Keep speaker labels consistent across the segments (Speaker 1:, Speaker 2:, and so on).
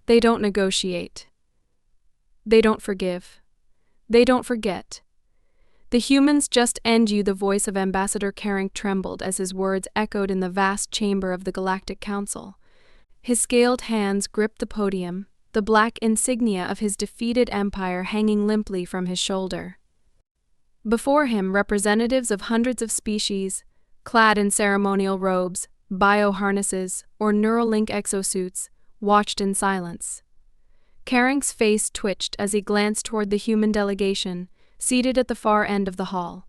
Speaker 1: They don't negotiate. They don't forgive. They don't forget. The humans just end you. The voice of Ambassador Karenk trembled as his words echoed in the vast chamber of the Galactic Council. His scaled hands gripped the podium, the black insignia of his defeated empire hanging limply from his shoulder. Before him, representatives of hundreds of species, clad in ceremonial robes, bioharnesses, or Neuralink exosuits, watched in silence. Karenk's face twitched as he glanced toward the human delegation, seated at the far end of the hall.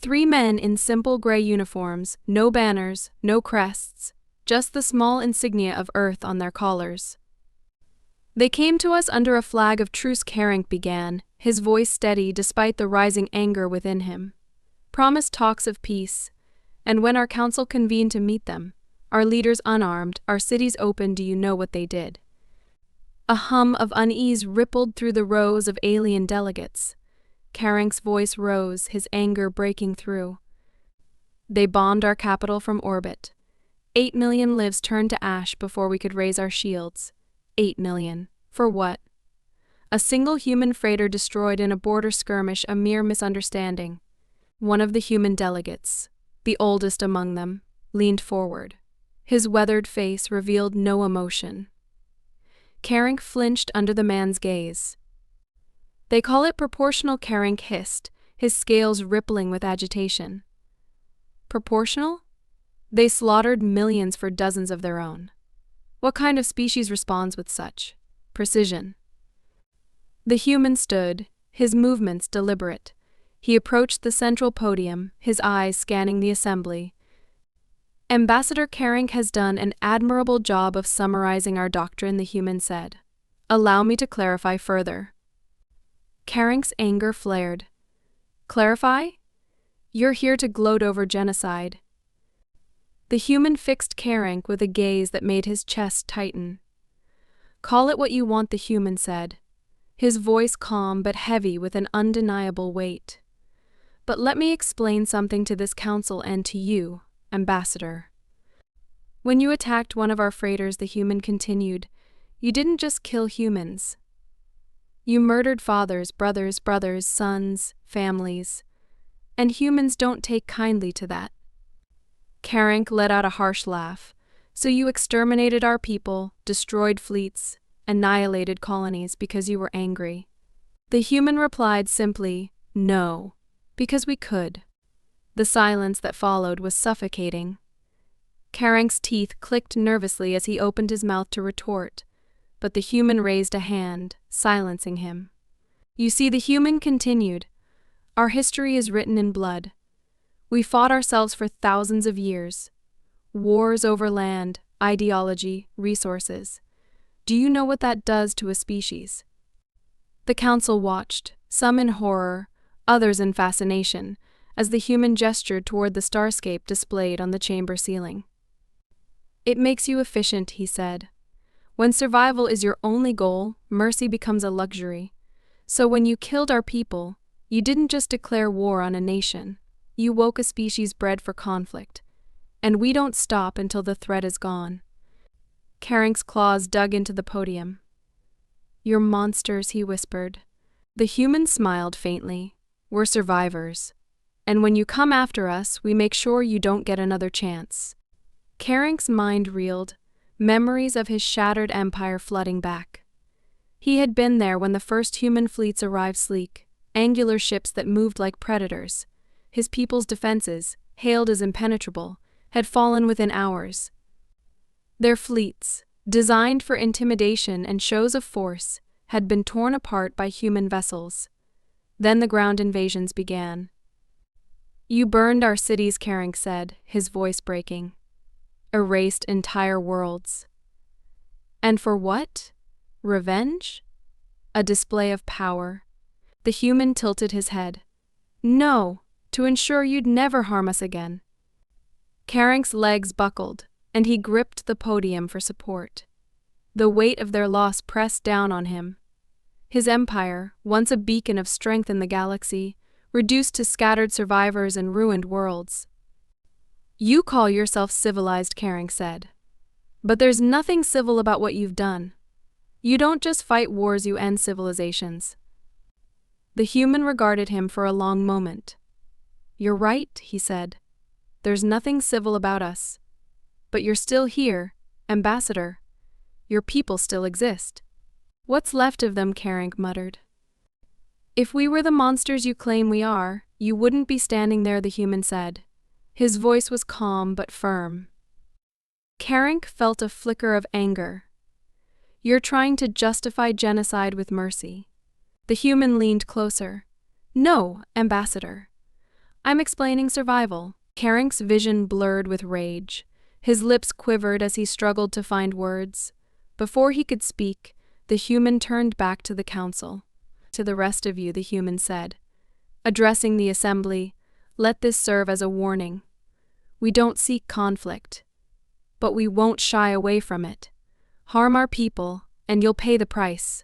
Speaker 1: 3 men in simple gray uniforms, no banners, no crests, just the small insignia of Earth on their collars. They came to us under a flag of truce. Karenk began, his voice steady despite the rising anger within him. Promised talks of peace, and when our council convened to meet them, our leaders unarmed, our cities open, do you know what they did? A hum of unease rippled through the rows of alien delegates. Karenk's voice rose, his anger breaking through. They bombed our capital from orbit. 8 million lives turned to ash before we could raise our shields. 8 million. For what? A single human freighter destroyed in a border skirmish, a mere misunderstanding. One of the human delegates, the oldest among them, leaned forward. His weathered face revealed no emotion. Karenk flinched under the man's gaze. They call it proportional, Karenk hissed, his scales rippling with agitation. Proportional? They slaughtered millions for dozens of their own. What kind of species responds with such precision? The human stood, his movements deliberate. He approached the central podium, his eyes scanning the assembly. Ambassador Karenk has done an admirable job of summarizing our doctrine, the human said. Allow me to clarify further. Karenk's anger flared. Clarify? You're here to gloat over genocide. The human fixed Karenk with a gaze that made his chest tighten. Call it what you want, the human said, his voice calm but heavy with an undeniable weight. But let me explain something to this council and to you, Ambassador. When you attacked one of our freighters, the human continued, you didn't just kill humans. You murdered fathers, brothers, sons, families. And humans don't take kindly to that. Karenk let out a harsh laugh. So you exterminated our people, destroyed fleets, annihilated colonies because you were angry. The human replied simply, no, because we could. The silence that followed was suffocating. Karenk's teeth clicked nervously as he opened his mouth to retort, but the human raised a hand, silencing him. You see, the human continued, our history is written in blood. We fought ourselves for thousands of years. Wars over land, ideology, resources. Do you know what that does to a species? The council watched, some in horror, others in fascination, as the human gestured toward the starscape displayed on the chamber ceiling. It makes you efficient, he said. When survival is your only goal, mercy becomes a luxury. So when you killed our people, you didn't just declare war on a nation. You woke a species bred for conflict. And we don't stop until the threat is gone. Karenk's claws dug into the podium. You're monsters, he whispered. The human smiled faintly. We're survivors. And when you come after us, we make sure you don't get another chance. Karenk's mind reeled, memories of his shattered empire flooding back. He had been there when the first human fleets arrived, sleek, angular ships that moved like predators. His people's defenses, hailed as impenetrable, had fallen within hours. Their fleets, designed for intimidation and shows of force, had been torn apart by human vessels. Then the ground invasions began. You burned our cities, Karenk said, his voice breaking. Erased entire worlds. And for what? Revenge? A display of power. The human tilted his head. No, to ensure you'd never harm us again. Karenk's legs buckled, and he gripped the podium for support. The weight of their loss pressed down on him. His empire, once a beacon of strength in the galaxy, reduced to scattered survivors and ruined worlds. You call yourself civilized, Karenk said. But there's nothing civil about what you've done. You don't just fight wars, you end civilizations. The human regarded him for a long moment. You're right, he said. There's nothing civil about us. But you're still here, Ambassador. Your people still exist. What's left of them, Caring muttered. If we were the monsters you claim we are, you wouldn't be standing there, the human said. His voice was calm but firm. Caring felt a flicker of anger. You're trying to justify genocide with mercy. The human leaned closer. No, Ambassador. I'm explaining survival. Caring's vision blurred with rage. His lips quivered as he struggled to find words. Before he could speak, the human turned back to the council. To the rest of you, the human said. Addressing the assembly, let this serve as a warning. We don't seek conflict, but we won't shy away from it. Harm our people, and you'll pay the price.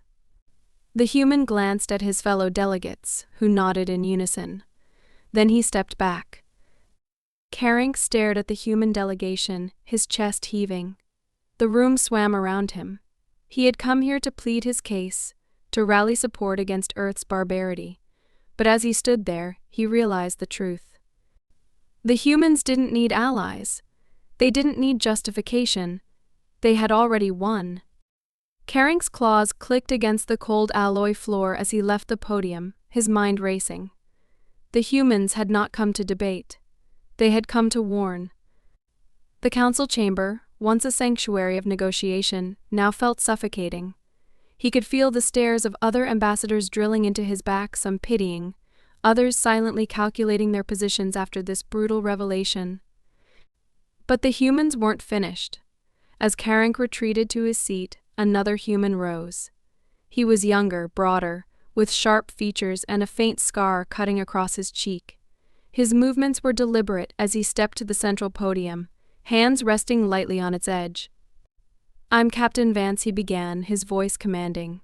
Speaker 1: The human glanced at his fellow delegates, who nodded in unison. Then he stepped back. Caring stared at the human delegation, his chest heaving. The room swam around him. He had come here to plead his case, to rally support against Earth's barbarity. But as he stood there, he realized the truth. The humans didn't need allies. They didn't need justification. They had already won. Caring's claws clicked against the cold alloy floor as he left the podium, his mind racing. The humans had not come to debate. They had come to warn. The council chamber, once a sanctuary of negotiation, now felt suffocating. He could feel the stares of other ambassadors drilling into his back, some pitying, others silently calculating their positions after this brutal revelation. But the humans weren't finished. As Caring retreated to his seat, another human rose. He was younger, broader, with sharp features and a faint scar cutting across his cheek. His movements were deliberate as he stepped to the central podium, hands resting lightly on its edge. I'm Captain Vance, he began, his voice commanding.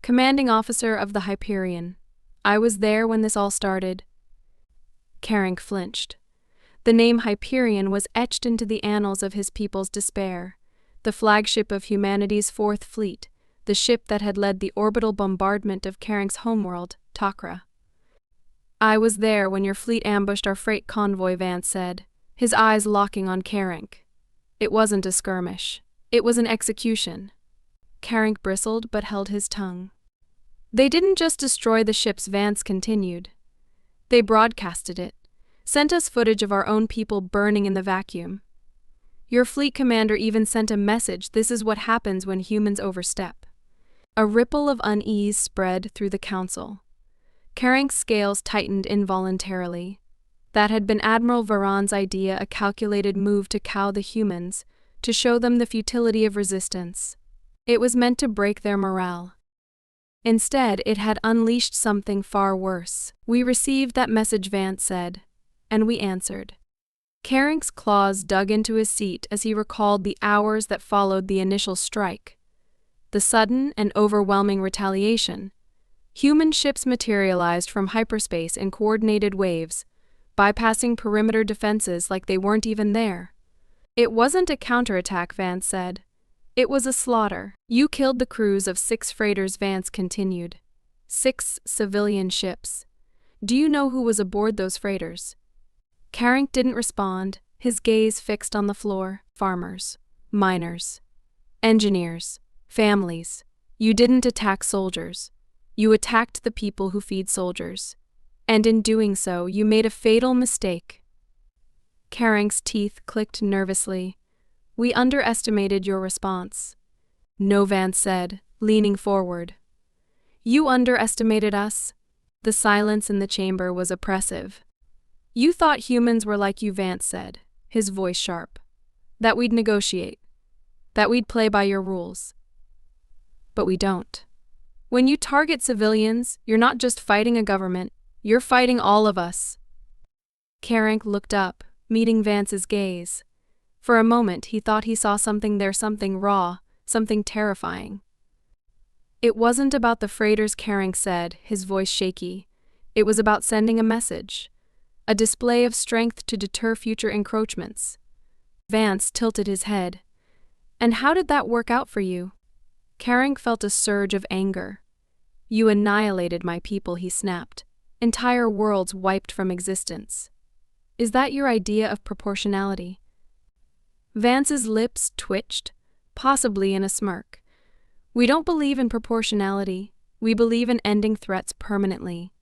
Speaker 1: Commanding officer of the Hyperion. I was there when this all started. Caring flinched. The name Hyperion was etched into the annals of his people's despair, the flagship of humanity's Fourth Fleet, the ship that had led the orbital bombardment of Caring's homeworld, Takra. I was there when your fleet ambushed our freight convoy, Vance said, his eyes locking on Caring. It wasn't a skirmish. It was an execution. Caring bristled but held his tongue. They didn't just destroy the ships, Vance continued. They broadcasted it, sent us footage of our own people burning in the vacuum. Your fleet commander even sent a message, this is what happens when humans overstep. A ripple of unease spread through the council. Caring's scales tightened involuntarily. That had been Admiral Varan's idea, a calculated move to cow the humans, to show them the futility of resistance. It was meant to break their morale. Instead, it had unleashed something far worse. We received that message, Vance said, and we answered. Caring's claws dug into his seat as he recalled the hours that followed the initial strike. The sudden and overwhelming retaliation. Human ships materialized from hyperspace in coordinated waves, bypassing perimeter defenses like they weren't even there. It wasn't a counterattack, Vance said. It was a slaughter. You killed the crews of 6 freighters, Vance continued. 6 civilian ships. Do you know who was aboard those freighters? Caring didn't respond, his gaze fixed on the floor. Farmers, miners, engineers, families. You didn't attack soldiers. You attacked the people who feed soldiers. And in doing so, you made a fatal mistake. Caring's teeth clicked nervously. We underestimated your response. No, Vance said, leaning forward. You underestimated us? The silence in the chamber was oppressive. You thought humans were like you, Vance said, his voice sharp. That we'd negotiate. That we'd play by your rules. But we don't. When you target civilians, you're not just fighting a government, you're fighting all of us. Caring looked up, meeting Vance's gaze. For a moment, he thought he saw something there, something raw, something terrifying. It wasn't about the freighters, Caring said, his voice shaky. It was about sending a message. A display of strength to deter future encroachments. Vance tilted his head. And how did that work out for you? Carank felt a surge of anger. "You annihilated my people," he snapped. "Entire worlds wiped from existence. Is that your idea of proportionality?" Vance's lips twitched, possibly in a smirk. "We don't believe in proportionality. We believe in ending threats permanently."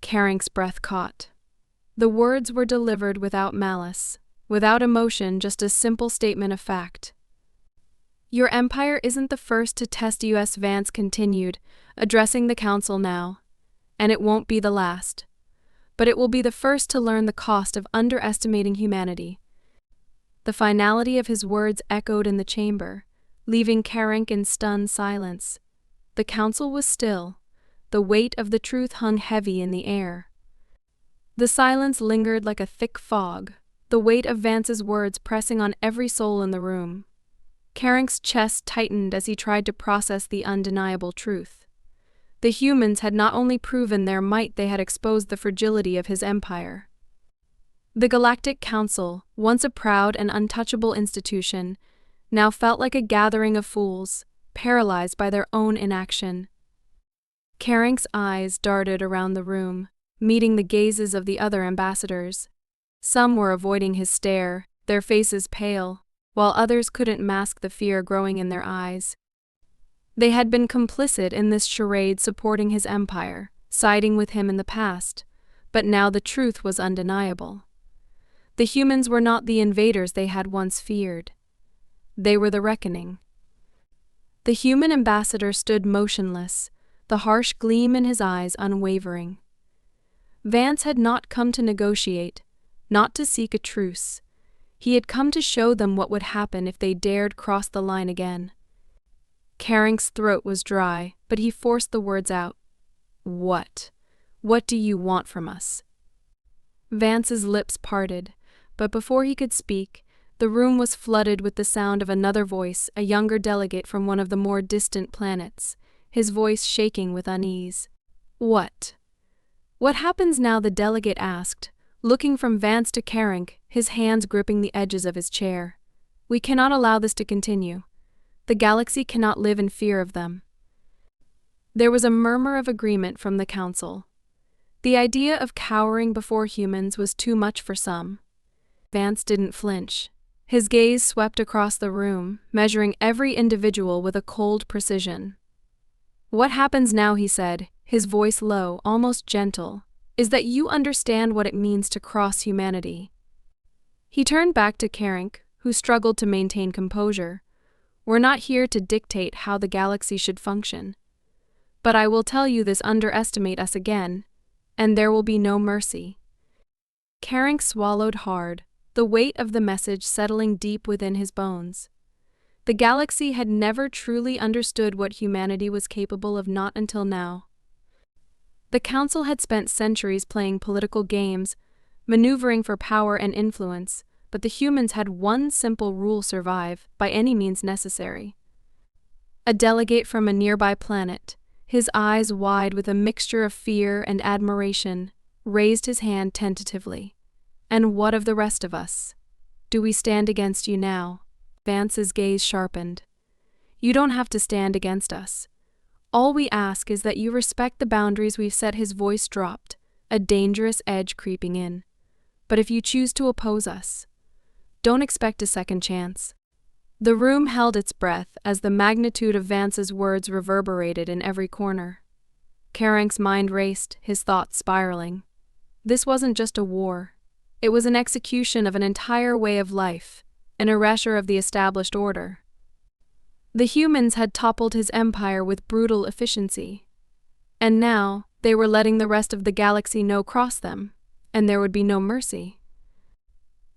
Speaker 1: Carank's breath caught. The words were delivered without malice, without emotion, just a simple statement of fact. "Your empire isn't the first to test us," Vance continued, addressing the council now. "And it won't be the last. But it will be the first to learn the cost of underestimating humanity." The finality of his words echoed in the chamber, leaving Carank in stunned silence. The council was still. The weight of the truth hung heavy in the air. The silence lingered like a thick fog, the weight of Vance's words pressing on every soul in the room. Carank's chest tightened as he tried to process the undeniable truth. The humans had not only proven their might, they had exposed the fragility of his empire. The Galactic Council, once a proud and untouchable institution, now felt like a gathering of fools, paralyzed by their own inaction. Carank's eyes darted around the room, meeting the gazes of the other ambassadors. Some were avoiding his stare, their faces pale, while others couldn't mask the fear growing in their eyes. They had been complicit in this charade, supporting his empire, siding with him in the past, but now the truth was undeniable. The humans were not the invaders they had once feared. They were the reckoning. The human ambassador stood motionless, the harsh gleam in his eyes unwavering. Vance had not come to negotiate, not to seek a truce. He had come to show them what would happen if they dared cross the line again. Carank's throat was dry, but he forced the words out. "What? What do you want from us?" Vance's lips parted, but before he could speak, the room was flooded with the sound of another voice, a younger delegate from one of the more distant planets, his voice shaking with unease. "What? What happens now?" the delegate asked, looking from Vance to Carank, his hands gripping the edges of his chair. "We cannot allow this to continue. The galaxy cannot live in fear of them." There was a murmur of agreement from the council. The idea of cowering before humans was too much for some. Vance didn't flinch. His gaze swept across the room, measuring every individual with a cold precision. "What happens now," he said, his voice low, almost gentle, "is that you understand what it means to cross humanity." He turned back to Carank, who struggled to maintain composure. "We're not here to dictate how the galaxy should function. But I will tell you this: underestimate us again, and there will be no mercy." Carank swallowed hard, the weight of the message settling deep within his bones. The galaxy had never truly understood what humanity was capable of, not until now. The council had spent centuries playing political games, maneuvering for power and influence, but the humans had one simple rule: survive, by any means necessary. A delegate from a nearby planet, his eyes wide with a mixture of fear and admiration, raised his hand tentatively. "And what of the rest of us? Do we stand against you now?" Vance's gaze sharpened. "You don't have to stand against us. All we ask is that you respect the boundaries we've set." His voice dropped, a dangerous edge creeping in. "But if you choose to oppose us, don't expect a second chance." The room held its breath as the magnitude of Vance's words reverberated in every corner. Carank's mind raced, his thoughts spiraling. This wasn't just a war. It was an execution of an entire way of life, an erasure of the established order. The humans had toppled his empire with brutal efficiency. And now, they were letting the rest of the galaxy know cross them, and there would be no mercy.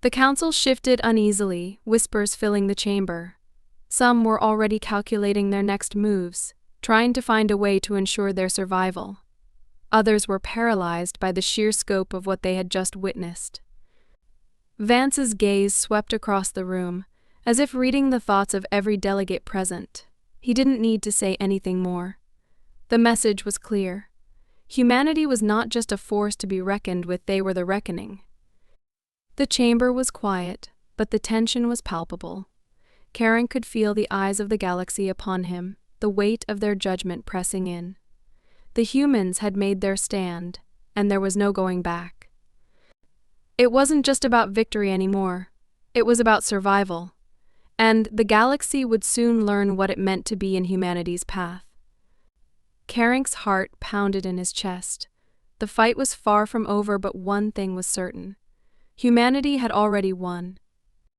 Speaker 1: The council shifted uneasily, whispers filling the chamber. Some were already calculating their next moves, trying to find a way to ensure their survival. Others were paralyzed by the sheer scope of what they had just witnessed. Vance's gaze swept across the room, as if reading the thoughts of every delegate present. He didn't need to say anything more. The message was clear. Humanity was not just a force to be reckoned with, they were the reckoning. The chamber was quiet, but the tension was palpable. Karen could feel the eyes of the galaxy upon him, the weight of their judgment pressing in. The humans had made their stand, and there was no going back. It wasn't just about victory anymore. It was about survival. And the galaxy would soon learn what it meant to be in humanity's path. Karen's heart pounded in his chest. The fight was far from over, but one thing was certain. Humanity had already won.